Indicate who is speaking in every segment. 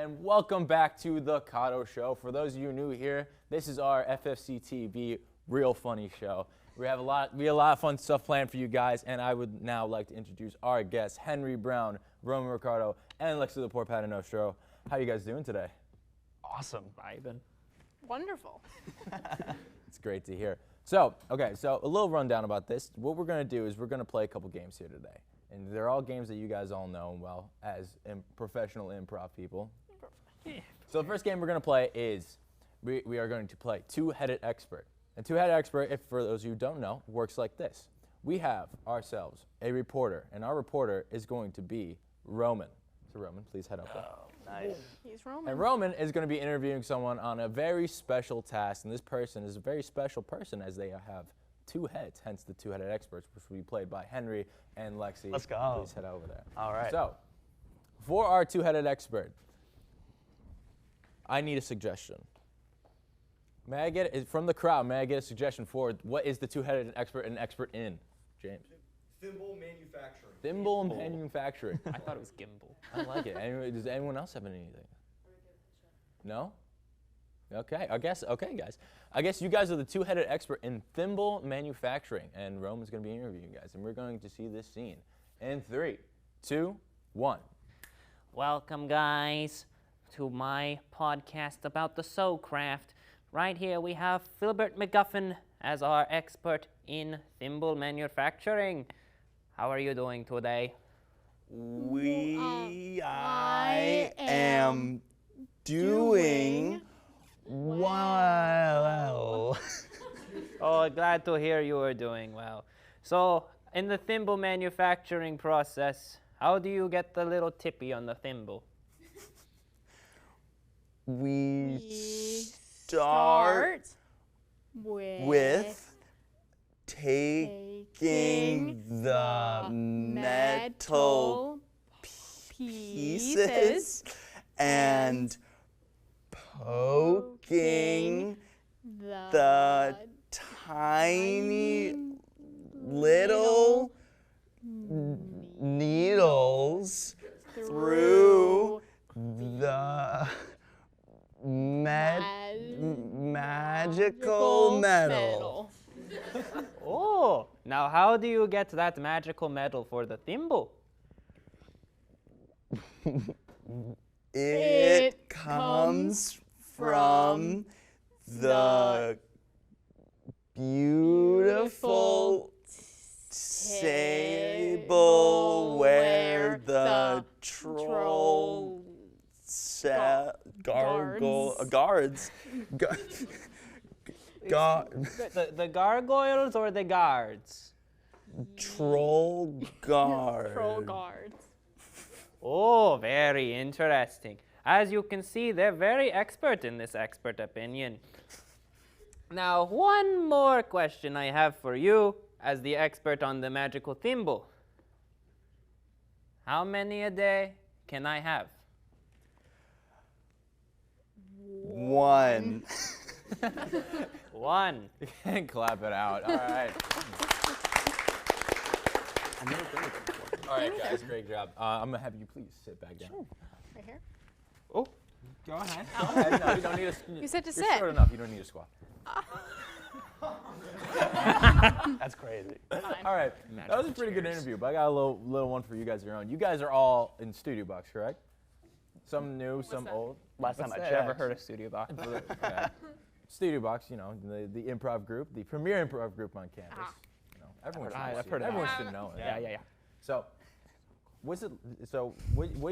Speaker 1: and welcome back to the Cado Show. For those of you new here, this is our FFC TV Real Funny Show. We have a lot of fun stuff planned for you guys, and I would now like to introduce our guests, Henry Brown, Roman Ricardo, and Lexi the Poor Paternoster. How you guys doing today?
Speaker 2: Awesome, vibing.
Speaker 3: Wonderful.
Speaker 1: It's great to hear. So a little rundown about this. What we're going to do is we're going to play a couple games here today. And they're all games that you guys all know well as professional improv people.
Speaker 2: Yeah.
Speaker 1: So the first game we're going to play is, we are going to play Two-Headed Expert. And Two-Headed Expert, if for those of you who don't know, works like this. We have ourselves a reporter, and our reporter is going to be Roman. So Roman, please head up there.
Speaker 2: Oh, nice.
Speaker 3: He's Roman.
Speaker 1: And Roman is going to be interviewing someone on a very special task, and this person is a very special person as they have two heads, hence the Two-Headed Experts, which will be played by Henry and Lexi.
Speaker 2: Let's go.
Speaker 1: Please head over there.
Speaker 2: All right.
Speaker 1: So, for our Two-Headed Expert, I need a suggestion. May I get, from the crowd, may I get a suggestion for what is the Two-Headed Expert an expert in? James?
Speaker 4: Thimble manufacturing.
Speaker 1: Thimble manufacturing.
Speaker 2: I thought it was gimbal.
Speaker 1: I like it. Anyway, does anyone else have anything? No? Okay, guys. I guess you guys are the Two-Headed Expert in thimble manufacturing, and Roman's going to be interviewing you guys, and we're going to see this scene in 3, 2, 1.
Speaker 5: Welcome, guys, to my podcast about the sew craft. Right here we have Philbert McGuffin as our expert in thimble manufacturing. How are you doing today?
Speaker 4: I am doing well.
Speaker 5: Oh, glad to hear you are doing well. So, in the thimble manufacturing process, how do you get the little tippy on the thimble?
Speaker 4: We start with taking the metal pieces and poking the tiny little needles through the magical metal.
Speaker 5: Oh, now how do you get that magical metal for the thimble?
Speaker 4: It comes from the beautiful table where the troll guards.
Speaker 5: The gargoyles or the guards?
Speaker 4: Troll guards.
Speaker 3: Troll guards.
Speaker 5: Oh, very interesting. As you can see, they're very expert in this expert opinion. Now, one more question I have for you as the expert on the magical thimble. How many a day can I have?
Speaker 4: 1.
Speaker 5: 1.
Speaker 1: You can clap it out. All right. All right, guys, great job. I'm going to have you please sit back down.
Speaker 3: Sure. Right here.
Speaker 1: Oh, go ahead. No, you don't need a
Speaker 3: You said to
Speaker 1: you're
Speaker 3: sit.
Speaker 1: short enough. You don't need a squat.
Speaker 2: That's crazy.
Speaker 3: Fine.
Speaker 1: All right, that was a pretty good interview, but I got a little one for you guys of your own. You guys are all in Studio Box, correct? Some new, some
Speaker 3: that?
Speaker 1: old.
Speaker 2: Last time I
Speaker 5: I've
Speaker 2: checked.
Speaker 5: ever heard of Studio Box.
Speaker 1: Yeah. Studio Box, you know, the improv group, the premier improv group on campus. You know, everyone should
Speaker 2: I've heard of
Speaker 1: everyone
Speaker 3: that.
Speaker 1: should know it.
Speaker 2: Yeah.
Speaker 1: So, what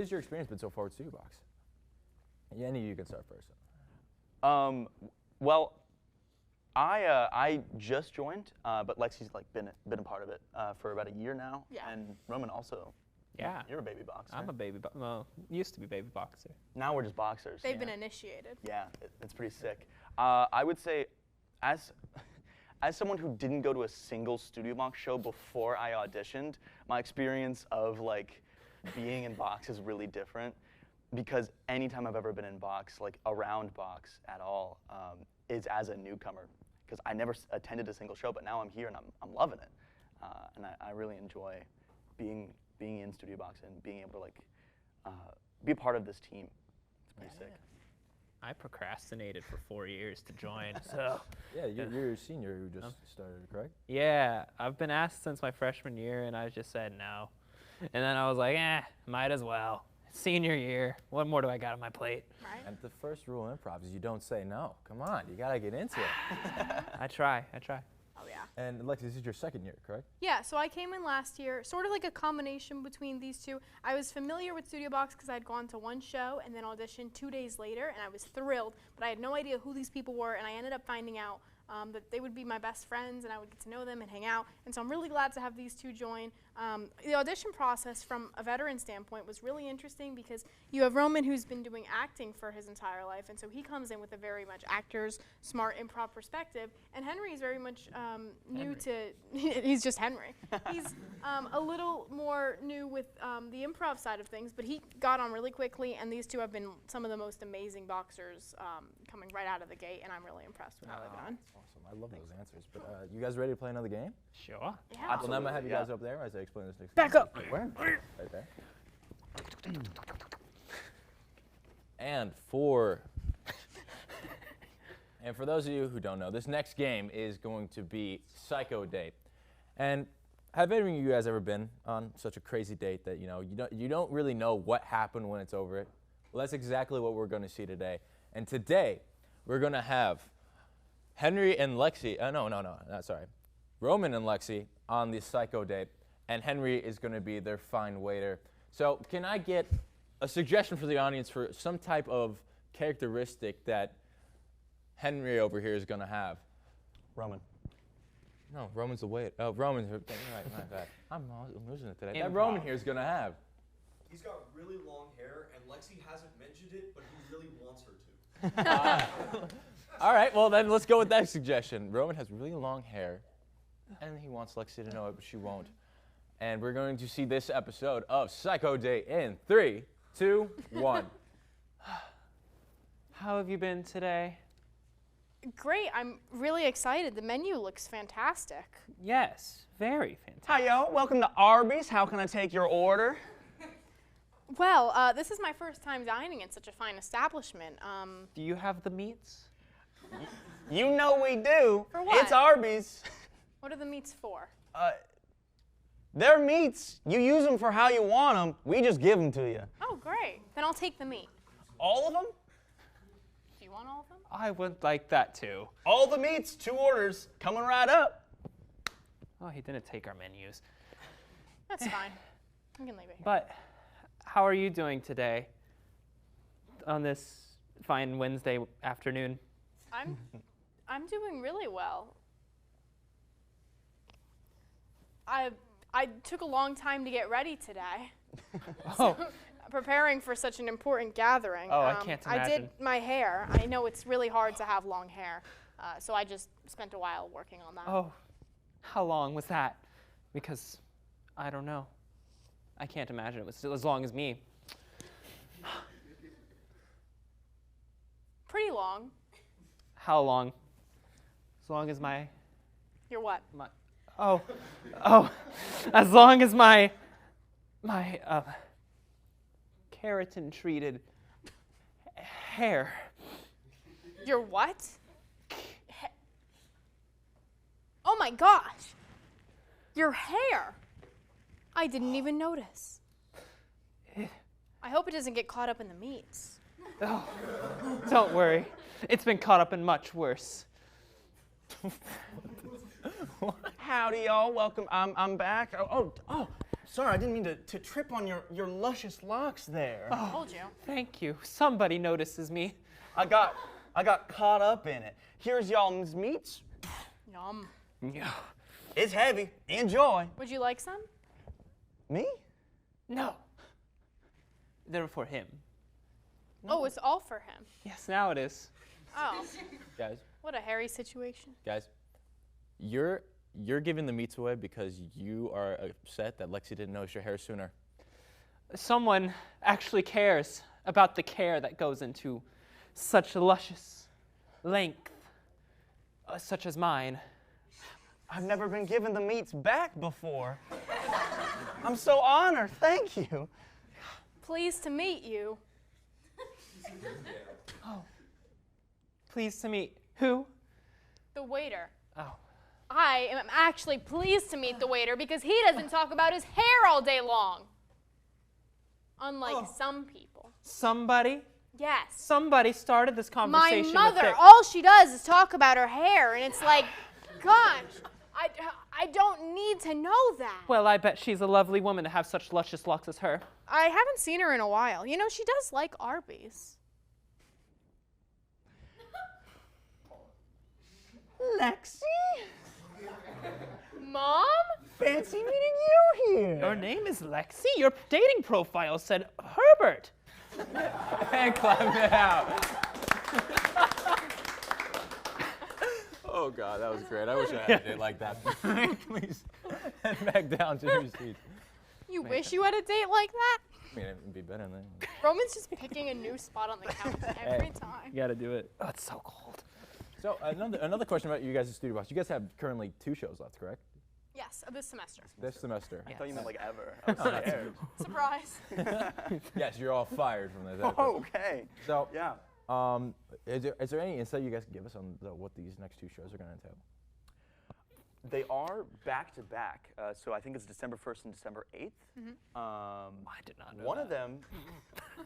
Speaker 1: is your experience been so far with Studio Box? Yeah, any of you can start first.
Speaker 2: Well, I just joined, but Lexi's like been a part of it for about a year now.
Speaker 3: Yeah.
Speaker 2: And Roman also.
Speaker 5: Yeah.
Speaker 2: You're a baby boxer.
Speaker 5: I'm a baby boxer. Well, used to be baby boxer.
Speaker 2: Now we're just boxers.
Speaker 3: They've been initiated.
Speaker 2: Yeah, it's pretty sick. I would say, as someone who didn't go to a single Studio Box show before I auditioned, my experience of like being in box is really different, because anytime I've ever been in box, like around box at all, is as a newcomer, because I never attended a single show, but now I'm here and I'm loving it, and I really enjoy being in Studio Box and being able to like be a part of this team. Pretty sick.
Speaker 5: I procrastinated for 4 years to join, so.
Speaker 1: Yeah, you're a senior who just started, correct?
Speaker 5: Yeah, I've been asked since my freshman year, and I just said no. And then I was like, might as well. Senior year, what more do I got on my plate?
Speaker 3: Right?
Speaker 1: And the first rule of improv is you don't say no. Come on, you gotta get into it.
Speaker 5: I try.
Speaker 3: Oh, yeah.
Speaker 1: And Alexi, this is your second year, correct?
Speaker 3: Yeah, so I came in last year, sort of like a combination between these two. I was familiar with Studio Box because I'd gone to one show and then auditioned 2 days later, and I was thrilled, but I had no idea who these people were, and I ended up finding out that they would be my best friends, and I would get to know them and hang out. And so I'm really glad to have these two join. The audition process from a veteran standpoint was really interesting because you have Roman, who's been doing acting for his entire life, and so he comes in with a very much actor's smart improv perspective. And Henry is very much new to, he's just Henry. He's a little more new with the improv side of things, but he got on really quickly, and these two have been some of the most amazing boxers coming right out of the gate, and I'm really impressed with how they've done.
Speaker 1: Awesome, I love those answers. But you guys ready to play another game?
Speaker 5: Sure.
Speaker 3: Yeah.
Speaker 1: Well, now I'm gonna have you
Speaker 2: yeah.
Speaker 1: guys up there as I explain this next.
Speaker 3: Back up.
Speaker 1: Wait, where? Right there. And for those of you who don't know, this next game is going to be Psycho Date. And have any of you guys ever been on such a crazy date that you don't really know what happened when it's over? Well, that's exactly what we're going to see today. And today we're going to have Henry and Lexi. Sorry. Roman and Lexi on the Psycho Date, and Henry is going to be their fine waiter. So can I get a suggestion for the audience for some type of characteristic that Henry over here is going to have?
Speaker 2: Roman.
Speaker 1: No, Roman's the waiter. Oh, Roman's right, my bad. I'm losing it today. That
Speaker 5: Improv.
Speaker 1: Roman here is going to have.
Speaker 6: He's got really long hair, and Lexi hasn't mentioned it, but he really wants her to.
Speaker 1: All right, well then let's go with that suggestion. Roman has really long hair, and he wants Lexi to know it, but she won't. And we're going to see this episode of Psycho Date in 3, 2, 1.
Speaker 5: How have you been today?
Speaker 3: Great, I'm really excited. The menu looks fantastic.
Speaker 5: Yes, very fantastic.
Speaker 2: Hi, y'all. Welcome to Arby's. How can I take your order?
Speaker 3: Well, this is my first time dining in such a fine establishment.
Speaker 5: Do you have the meats?
Speaker 2: You know we do.
Speaker 3: For what?
Speaker 2: It's Arby's.
Speaker 3: What are the meats for?
Speaker 2: They're meats. You use them for how you want them. We just give them to you.
Speaker 3: Oh, great. Then I'll take the meat.
Speaker 2: All of them?
Speaker 3: Do you want all of them?
Speaker 5: I would like that too.
Speaker 2: All the meats, 2 orders, coming right up.
Speaker 5: Oh, he didn't take our menus.
Speaker 3: That's fine. I can leave it here.
Speaker 5: But how are you doing today on this fine Wednesday afternoon?
Speaker 3: I'm doing really well. I took a long time to get ready today.
Speaker 5: Oh,
Speaker 3: Preparing for such an important gathering.
Speaker 5: Oh, I can't
Speaker 3: I did
Speaker 5: imagine.
Speaker 3: my hair. I know it's really hard to have long hair, so I just spent a while working on that.
Speaker 5: oh, how long was that? Because I don't know. I can't imagine it was still as long as me.
Speaker 3: Pretty long.
Speaker 5: How long? As long as my
Speaker 3: You're what?
Speaker 5: oh, as long as my keratin treated hair.
Speaker 3: Your what? Oh my gosh! Your hair! I didn't even notice. I hope it doesn't get caught up in the meats.
Speaker 5: Oh, don't worry. It's been caught up in much worse.
Speaker 2: Howdy, y'all. Welcome. I'm back. Oh, sorry. I didn't mean to trip on your luscious locks there.
Speaker 3: I told you.
Speaker 5: Thank you. Somebody notices me.
Speaker 2: I got caught up in it. Here's y'all's meats.
Speaker 3: Yum.
Speaker 5: Yeah.
Speaker 2: It's heavy. Enjoy.
Speaker 3: Would you like some?
Speaker 2: Me?
Speaker 5: No. They're for him.
Speaker 3: Oh, it's all for him.
Speaker 5: Yes, now it is.
Speaker 3: Oh,
Speaker 1: Guys,
Speaker 3: what a hairy situation.
Speaker 1: you're giving the meats away because you are upset that Lexi didn't notice your hair sooner.
Speaker 5: Someone actually cares about the care that goes into such luscious length, such as mine.
Speaker 2: I've never been given the meats back before. I'm so honored. Thank you.
Speaker 3: Pleased to meet you.
Speaker 5: Pleased to meet who?
Speaker 3: The waiter.
Speaker 5: Oh.
Speaker 3: I am actually pleased to meet the waiter because he doesn't talk about his hair all day long. Unlike some people.
Speaker 5: Somebody?
Speaker 3: Yes.
Speaker 5: Somebody started this
Speaker 3: My
Speaker 5: conversation.
Speaker 3: mother, all she does is talk about her hair, and it's like, gosh, I don't need to know that.
Speaker 5: Well, I bet she's a lovely woman to have such luscious locks as her.
Speaker 3: I haven't seen her in a while. You know, she does like Arby's.
Speaker 5: Lexi?
Speaker 3: Mom?
Speaker 5: Fancy meeting you here. Your name is Lexi? Your dating profile said Herbert.
Speaker 1: And clap it out. Oh God, that was great. I wish I had a date like that. Please head back down to your seats.
Speaker 3: You wish you had a date like that?
Speaker 1: I mean, it'd be better than that.
Speaker 3: Roman's just picking a new spot on the couch every time.
Speaker 5: You gotta do it. Oh, it's so cold.
Speaker 1: So another question about you guys at Studio Box. You guys have currently 2 shows left, correct?
Speaker 3: Yes, this semester.
Speaker 1: This semester.
Speaker 2: I thought you meant like ever. I was scared.
Speaker 3: Surprise.
Speaker 1: Yes, you're all fired from this.
Speaker 2: Oh, okay.
Speaker 1: So,
Speaker 2: Yeah.
Speaker 1: is there any insight you guys can give us on what these next 2 shows are going to entail?
Speaker 2: They are back to back, so I think it's December 1st and December 8th.
Speaker 5: I did not know
Speaker 2: One
Speaker 5: that.
Speaker 2: of them,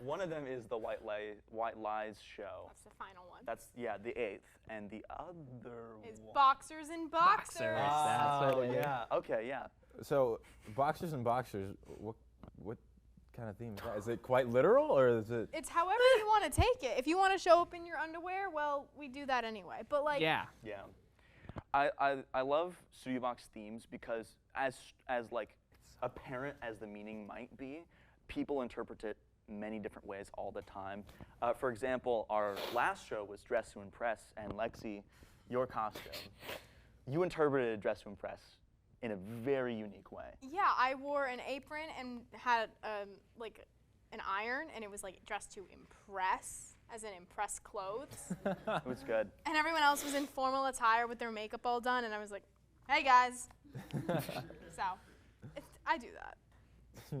Speaker 2: one of them is the White Lies show.
Speaker 3: That's the final one.
Speaker 2: That's the 8th, and the other
Speaker 3: It's
Speaker 2: one.
Speaker 3: Boxers and Boxers.
Speaker 5: That's what it is.
Speaker 2: Yeah. Okay. Yeah.
Speaker 1: So, Boxers and Boxers, what kind of theme is that? Is it quite literal, or is it?
Speaker 3: It's however you want to take it. If you want to show up in your underwear, well, we do that anyway. But like,
Speaker 5: Yeah.
Speaker 2: Yeah. I love Studio Box themes because as like apparent as the meaning might be, people interpret it many different ways all the time. For example, our last show was Dress to Impress, and Lexi, your costume, you interpreted Dress to Impress in a very unique way.
Speaker 3: yeah, I wore an apron and had like an iron, and it was like dressed to impress, as in impress clothes.
Speaker 2: It was good.
Speaker 3: And everyone else was in formal attire with their makeup all done, and I was like, hey guys. So, I do that.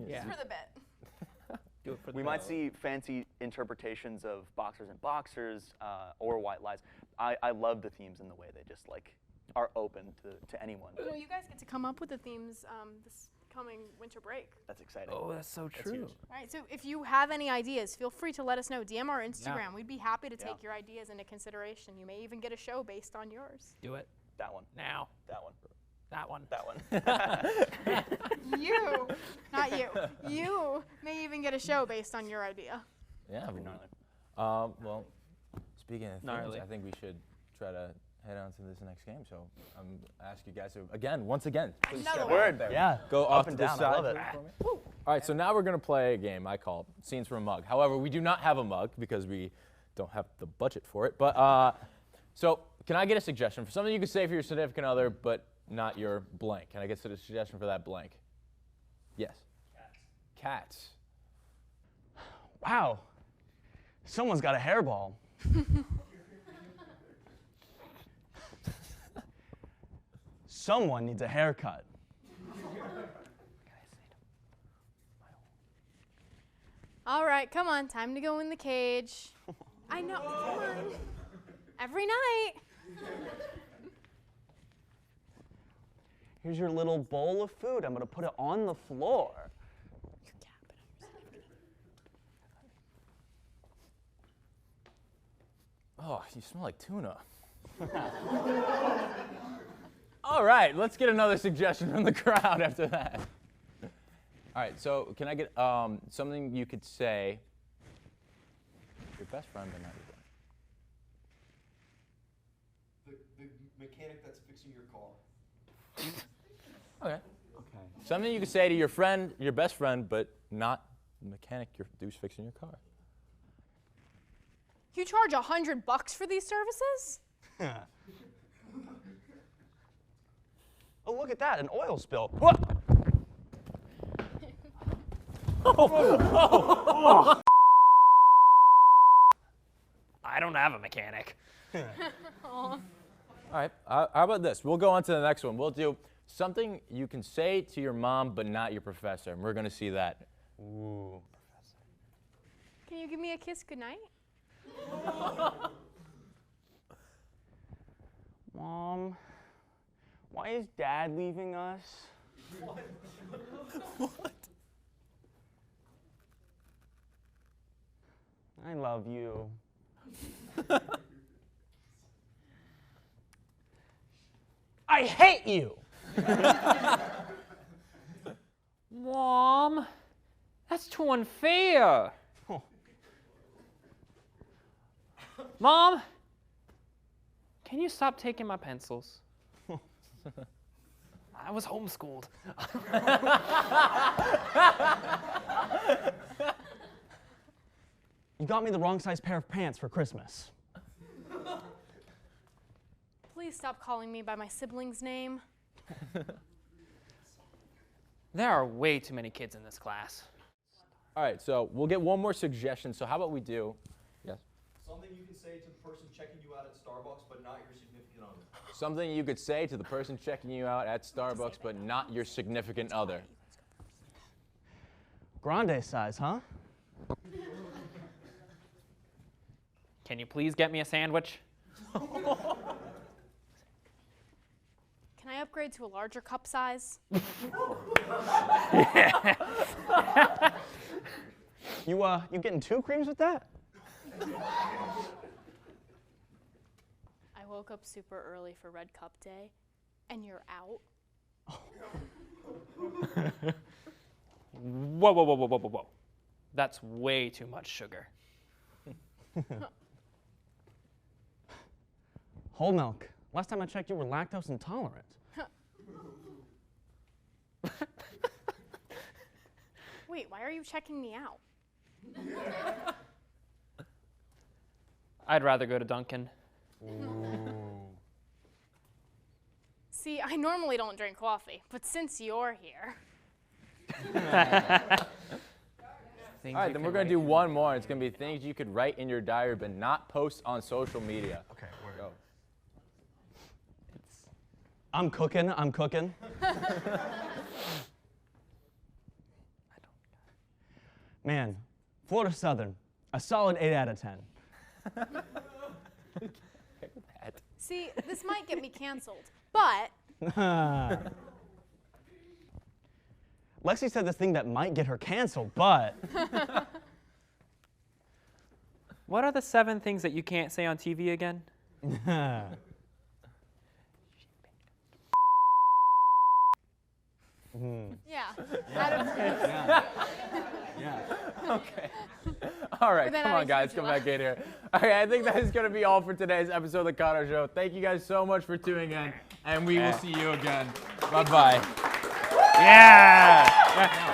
Speaker 5: Yeah.
Speaker 3: Just for the bit.
Speaker 5: Do it for the
Speaker 2: We might see fancy interpretations of Boxers and Boxers or White Lies. I love the themes and the way they just like are open to anyone.
Speaker 3: You know, you guys get to come up with the themes this coming winter break.
Speaker 2: That's exciting.
Speaker 5: Oh, that's so
Speaker 2: That's
Speaker 5: true.
Speaker 2: huge.
Speaker 3: All right, so if you have any ideas, feel free to let us know. DM our Instagram.
Speaker 5: Yeah.
Speaker 3: We'd be happy to take
Speaker 2: Yeah.
Speaker 3: your ideas into consideration. You may even get a show based on yours.
Speaker 5: Do it
Speaker 2: That one.
Speaker 5: now.
Speaker 2: That one.
Speaker 5: That one.
Speaker 2: That one.
Speaker 3: You, not you. You may even get a show based on your idea.
Speaker 1: Yeah.
Speaker 2: Pretty gnarly.
Speaker 1: Well, speaking of themes,
Speaker 5: Gnarly.
Speaker 1: I think we should try to head on to this next game. So I'm ask you guys to once again, please
Speaker 3: Another
Speaker 1: step
Speaker 3: one.
Speaker 1: right there.
Speaker 2: Yeah.
Speaker 1: Go
Speaker 2: Up
Speaker 1: off
Speaker 2: and
Speaker 1: to the
Speaker 2: down. I
Speaker 1: side
Speaker 2: love it.
Speaker 1: for me. All right, so now we're gonna play a game I call Scenes from a Mug. However, we do not have a mug because we don't have the budget for it. But so can I get a suggestion for something you could say for your significant other, but not your blank? Can I get a suggestion for that blank? Yes. Cats.
Speaker 2: Wow. Someone's got a hairball. Someone needs a haircut.
Speaker 3: All right, come on. Time to go in the cage. I know. Come on. Every night.
Speaker 2: Here's your little bowl of food. I'm gonna put it on the floor.
Speaker 1: Oh, you smell like tuna. All right, let's get another suggestion from the crowd after that. All right, so can I get something you could say your best friend but not your blank?
Speaker 6: The mechanic that's fixing your car.
Speaker 1: Okay.
Speaker 2: Okay.
Speaker 1: Something you could say to your friend, your best friend, but not the mechanic who's fixing your car.
Speaker 3: You charge $100 for these services?
Speaker 2: Oh, look at that, an oil spill.
Speaker 5: I don't have a mechanic.
Speaker 1: All right, how about this? We'll go on to the next one. We'll do something you can say to your mom, but not your professor. And we're going to see that.
Speaker 2: Ooh.
Speaker 3: Can you give me a kiss goodnight?
Speaker 2: Mom, why is Dad leaving us?
Speaker 4: What?
Speaker 2: I love you. I hate you!
Speaker 5: Mom, that's too unfair.
Speaker 2: Oh.
Speaker 5: Mom, can you stop taking my pencils? I was homeschooled.
Speaker 2: You got me the wrong size pair of pants for Christmas.
Speaker 3: Please stop calling me by my sibling's name.
Speaker 5: There are way too many kids in this class.
Speaker 1: All right, so we'll get one more suggestion. So how about we do? Yes.
Speaker 6: Something you can say to the person checking you out at Starbucks, but not your significant other.
Speaker 1: Something you could say to the person checking you out at Starbucks, but not your significant other.
Speaker 2: Grande size, huh?
Speaker 5: Can you please get me a sandwich?
Speaker 3: Can I upgrade to a larger cup size?
Speaker 2: You getting 2 creams with that?
Speaker 3: I woke up super early for Red Cup Day, and you're out.
Speaker 5: Whoa, whoa, whoa, whoa, whoa, whoa, whoa. That's way too much sugar.
Speaker 2: Whole milk. Last time I checked, you were lactose intolerant.
Speaker 3: Wait, why are you checking me out?
Speaker 5: I'd rather go to Dunkin'.
Speaker 3: See, I normally don't drink coffee, but since you're here.
Speaker 1: All right, then we're going to do one more. It's going to be things you could write in your diary but not post on social media.
Speaker 2: Okay, word.
Speaker 1: Go.
Speaker 2: I'm cooking. Man, Florida Southern, a solid 8 out of 10.
Speaker 3: See, this might get me canceled, but
Speaker 2: Lexi said this thing that might get her canceled, but
Speaker 5: What are the 7 things that you can't say on TV again?
Speaker 3: yeah.
Speaker 1: Okay. All right,
Speaker 3: But then
Speaker 1: come
Speaker 3: I
Speaker 1: on, guys,
Speaker 3: expect
Speaker 1: come
Speaker 3: you
Speaker 1: back in here. Okay, I think that is going to be all for today's episode of the Cado Show. Thank you guys so much for tuning in, and we will see you again. Bye-bye.
Speaker 5: Yeah!